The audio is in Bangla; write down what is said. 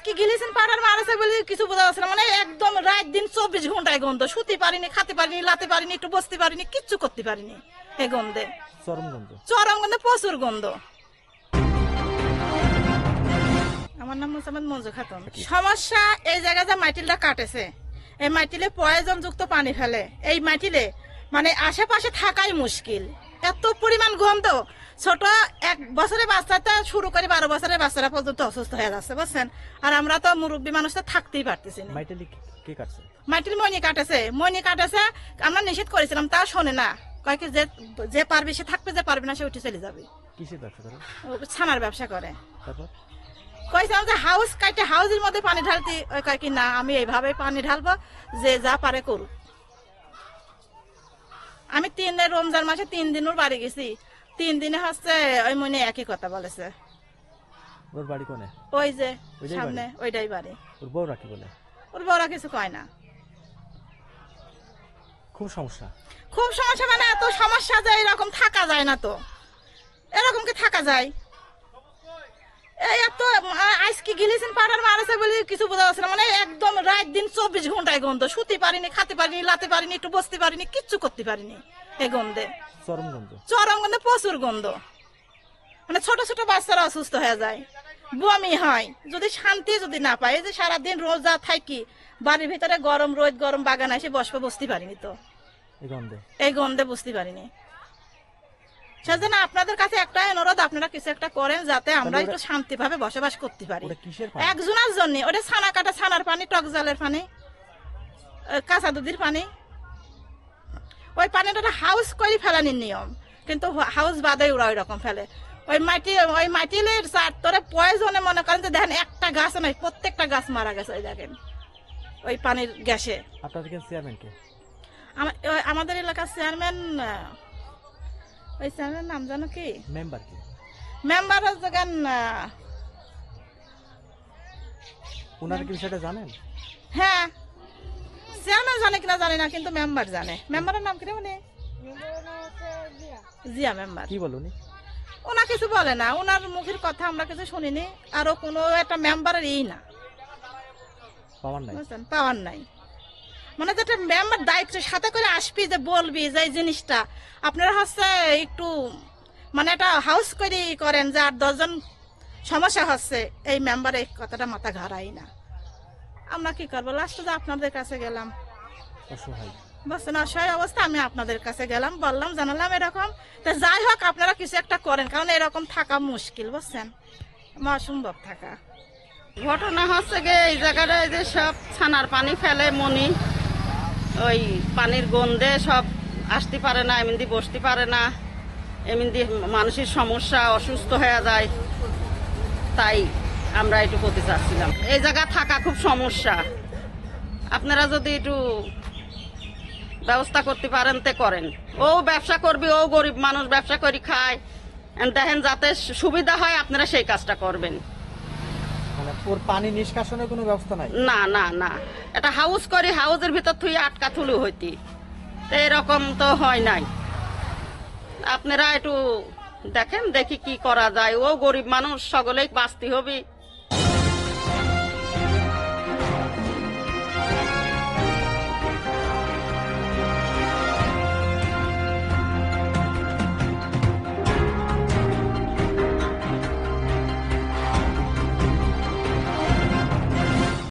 আজকে গিলিছেন পাড়ার মারাছে বলে কিছু বোঝা যাচ্ছে না, মানে একদম রাত দিন 24 ঘন্টায় গন্ধ, শুতে পারিনি, খাতে পারিনি, লাতে পারিনি, একটু বসতে পারিনি, কিচ্ছু করতে পারিনি এই গন্ধে। চরম গন্ধে, প্রচুর গন্ধ। আমার নাম মোসাম্মদ মঞ্জু খাতুন। সমস্যা এই জায়গায় যে মাটিলটা কাটেছে, এই মাটিলে পয়জন যুক্ত পানি ফেলে, এই মাটিলে মানে আশেপাশে থাকাই মুশকিল, এত পরিমাণ গন্ধ। ছোট 1 বছরের বাচ্চাটা শুরু করে 12 বছরের বাচ্চারা পর্যন্ত অসুস্থ হয়ে যাচ্ছে, বুঝছেন। আর আমরা তো মুরব্বী মানুষ তো থাকতেই পারতেছি না। মাটিল মনি কাটেছে, আমরা নিষেধ করেছিলাম, তা শোনে না, কয় কি যে পারবে সে থাকবে, যে পারবে না সে উঠে চলে যাবে। কিসের ব্যবসা করে? ছানার ব্যবসা করে। কইছিলাম যে হাউস কাটে হাউসের মধ্যে পানি ঢালতে, ওই কয় কি না আমি এইভাবে পানি ঢালবো, যে যা পারে করুক। আমি 3 দিন রমজান মাসে 3 দিন ওর বাড়ি গেছি, 3 দিনে হচ্ছে ওই মনে একই কথা বলেছে। ওর বাড়ি কোনে? ওই যে সামনে, ওইটাই বাড়ি। ওর বউরা কি বলে? ওর বউরা কিছু কয় না। খুব সমস্যা মানে এত সমস্যা যে এরকম থাকা যায় না, তো এরকম কি থাকা যায়? এই এত আজকে গিলিছেন পাড়ার মারাছে বলে কিছু বোঝা যাচ্ছে না, মানে একদম রাত দিন 24 ঘন্টায় গন্ধ, শুতে পারিনি, খাতে পারিনি, লাতে পারিনি, একটু বসতে পারিনি, কিচ্ছু করতে পারিনি এই গন্ধে। চরম গন্ধে, প্রচুর গন্ধ। মানে ছোট ছোট বাচ্চারা অসুস্থ হয়ে যায়, বমি হয়, যদি শান্তি যদি না পায়। যে সারাদিন রোজা থাকি, বাড়ির ভিতরে গরম রোদ, গরম বাগান এসে বসতে পারিনি, তো এই গন্ধে বুঝতে পারিনি। সেজন্য আপনাদের কাছে একটাই অনুরোধ, আপনারা কিছু একটা করেন যাতে আমরা একটু শান্তিভাবে বসবাস করতে পারি। একজনের জন্য ওটা ছানা কাটা, ছানার পানি, টক জলের পানি, কাঁচা দুধের পানি। ওই পানিটা হাউস করে ফেলানির নিয়ম, কিন্তু হাউস বাদে ওরা ওই রকম ফেলে। ওই মাটিলের চারতরে প্রয়োজনে মনে করেন যে দেখেন একটা গাছ নয়, প্রত্যেকটা গাছ মারা গেছে। ওই দেখেন ওই পানির গ্যাসে। আমাদের এলাকার চেয়ারম্যান, ওই চেয়ারম্যান নাম জানো কি? মেম্বার জানেন? হ্যাঁ, চেয়ারম্যান জানে কিনা জানি না, কিন্তু মেম্বার জানে। মেম্বারের নাম কিনা মানে জিয়া মেম্বার। কি বলুনি? ওনা কিছু বলে না, ওনার মুখের কথা আমরা কিছু শুনিনি। আরো কোনো একটা মেম্বারের না পাওয়ার নাই, মানে যেটা মেম্বার দায়িত্বের সাথে করে আসবি, যে বলবি যে এই জিনিসটা আপনারা হচ্ছে একটু মানে এটা হাউস করে করেন, যে 8-10 জন সমস্যা হচ্ছে, এই মেম্বার এই কথাটা মাথা ঘাড়াই না। আমরা কি করবো? লাস্টে যে আপনাদের কাছে গেলাম, বুঝছেন, অসহায় অবস্থা। আমি আপনাদের কাছে গেলাম, বললাম, জানালাম এরকম। তো যাই হোক, আপনারা কিছু একটা করেন, কারণ এরকম থাকা মুশকিল, বুঝছেন, অসম্ভব থাকা। ঘটনা হচ্ছে গিয়ে এই জায়গাটায় যে সব ছানার পানি ফেলে মনি, ওই পানির গন্ধে সব আসতে পারে না, এমনি বসতে পারে না, এমনি মানুষের সমস্যা, অসুস্থ হয়ে যায়। তাই আমরা একটু করতে চাচ্ছিলাম, এই জায়গা থাকা খুব সমস্যা। আপনারা যদি একটু ব্যবস্থা করতে পারেন তে করেন। ও ব্যবসা করবি, ও গরিব মানুষ, ব্যবসা করে খায়, দেখেন যাতে সুবিধা হয় আপনারা সেই কাজটা করবেন। পানি নিষ্কাশনের কোনো ব্যবস্থা নাই? না না না, এটা হাউস করি, হাউসের ভিতর তুই আটকা থুলু হইতি, এরকম তো হয় নাই। আপনারা একটু দেখেন, দেখি কি করা যায়। ও গরিব মানুষ, সকলেই বাঁচতে হবে।